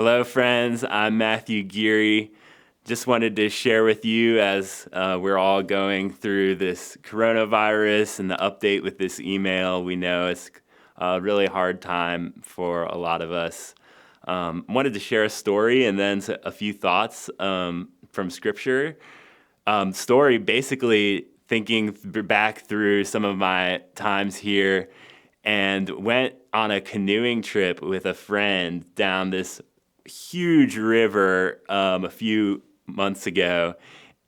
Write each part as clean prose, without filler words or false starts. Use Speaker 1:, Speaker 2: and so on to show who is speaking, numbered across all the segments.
Speaker 1: Hello, friends. I'm Matthew Geary. Just wanted to share with you as we're all going through this coronavirus and the update with this email. We know it's a really hard time for a lot of us. Wanted to share a story and then a few thoughts from Scripture. Story basically thinking back through some of my times here and went on a canoeing trip with a friend down this huge river a few months ago.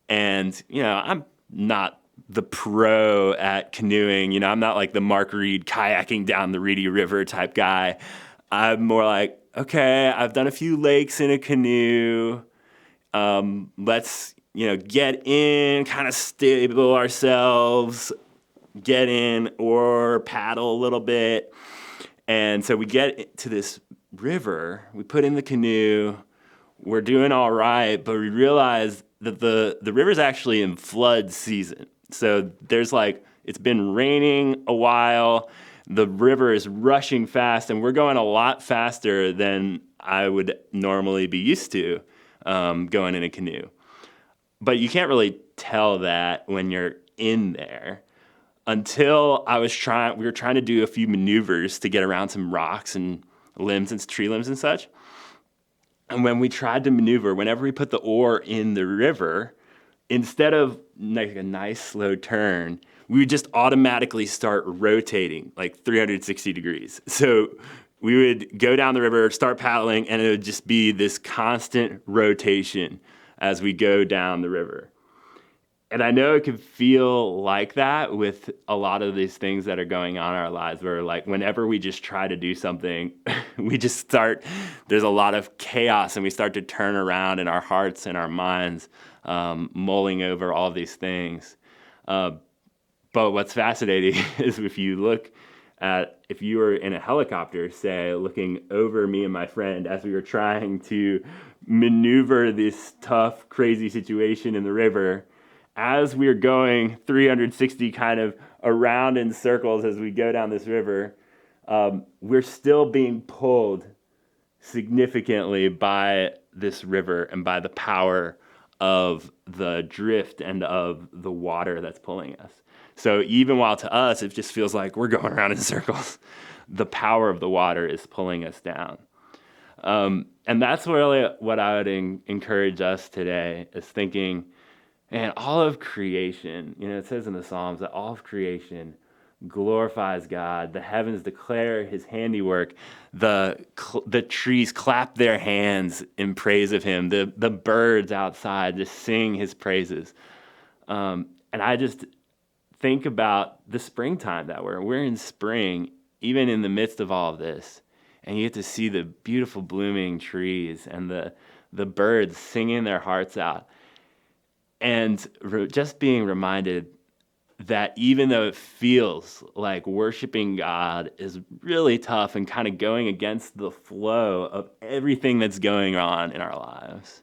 Speaker 1: And, I'm not the pro at canoeing. I'm not like the Mark Reed kayaking down the Reedy River type guy. I'm more like, okay, I've done a few lakes in a canoe. Let's, get in, kind of stable ourselves, get in or paddle a little bit. And so we get to this river, we put in the canoe, we're doing all right, but we realize that the river's actually in flood season. So it's been raining a while, the river is rushing fast, and we're going a lot faster than I would normally be used to going in a canoe. But you can't really tell that when you're in there until we were trying to do a few maneuvers to get around some rocks and limbs and tree limbs and such. And when we tried to maneuver, whenever we put the oar in the river, instead of like a nice slow turn, we would just automatically start rotating like 360 degrees. So we would go down the river, start paddling, and it would just be this constant rotation as we go down the river. And I know it can feel like that with a lot of these things that are going on in our lives where like whenever we just try to do something, there's a lot of chaos and we start to turn around in our hearts and our minds, mulling over all these things. But what's fascinating is if you were in a helicopter, say, looking over me and my friend as we were trying to maneuver this tough, crazy situation in the river, as we're going 360 kind of around in circles as we go down this river, we're still being pulled significantly by this river and by the power of the drift and of the water that's pulling us. So even while to us it just feels like we're going around in circles, the power of the water is pulling us down. And that's really what I would encourage us today is thinking, and all of creation, it says in the Psalms that all of creation glorifies God. The heavens declare his handiwork. The trees clap their hands in praise of him. The birds outside just sing his praises. And I just think about the springtime that we're in spring, even in the midst of all of this. And you get to see the beautiful blooming trees and the birds singing their hearts out. And just being reminded that even though it feels like worshiping God is really tough and kind of going against the flow of everything that's going on in our lives,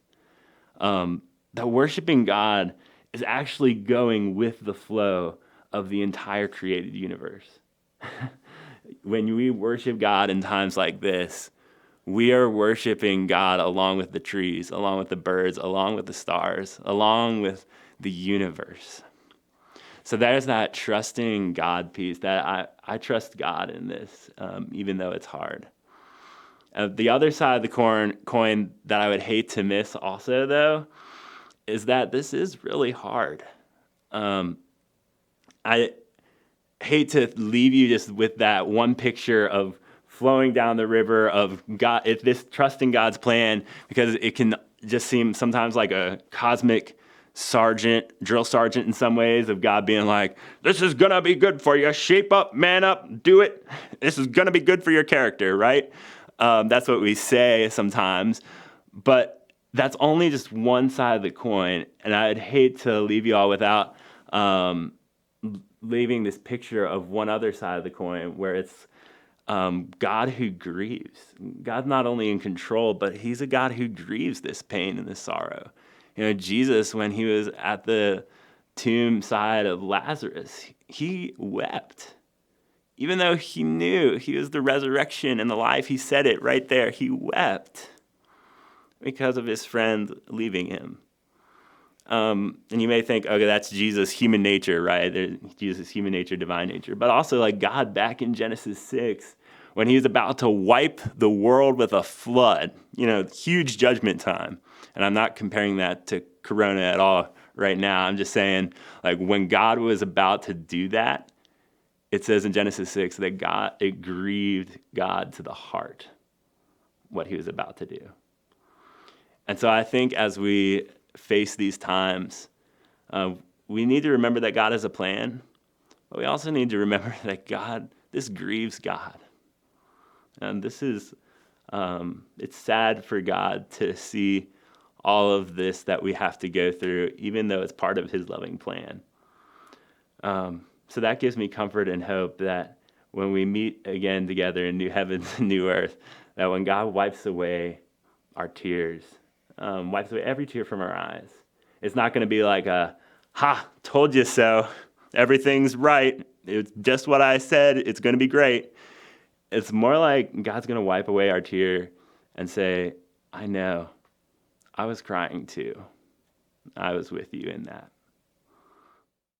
Speaker 1: that worshiping God is actually going with the flow of the entire created universe. When we worship God in times like this, we are worshiping God along with the trees, along with the birds, along with the stars, along with the universe. So there's that trusting God piece that I trust God in this, even though it's hard. The other side of the coin that I would hate to miss also, though, is that this is really hard. I hate to leave you just with that one picture of flowing down the river of God, if this trusting God's plan, because it can just seem sometimes like a cosmic drill sergeant in some ways of God being like, this is going to be good for you. Shape up, man up, do it. This is going to be good for your character, right? That's what we say sometimes. But that's only just one side of the coin. And I'd hate to leave you all without leaving this picture of one other side of the coin where it's God who grieves. God's not only in control, but he's a God who grieves this pain and this sorrow. Jesus, when he was at the tomb side of Lazarus, he wept. Even though he knew he was the resurrection and the life, he said it right there. He wept. because of his friend leaving him. And you may think, okay, that's Jesus' human nature, right? Jesus' human nature, divine nature. But also like God back in Genesis 6, when he was about to wipe the world with a flood, huge judgment time. And I'm not comparing that to Corona at all right now. I'm just saying, like, when God was about to do that, it says in Genesis 6 that it grieved God to the heart what he was about to do. And so I think as we face these times, we need to remember that God has a plan, but we also need to remember that this grieves God. And it's sad for God to see all of this that we have to go through, even though it's part of his loving plan. So that gives me comfort and hope that when we meet again together in new heavens and new earth, that when God wipes away our tears, wipes away every tear from our eyes, it's not going to be like told you so. Everything's right. It's just what I said. It's going to be great. It's more like God's going to wipe away our tear and say, I know. I was crying too. I was with you in that.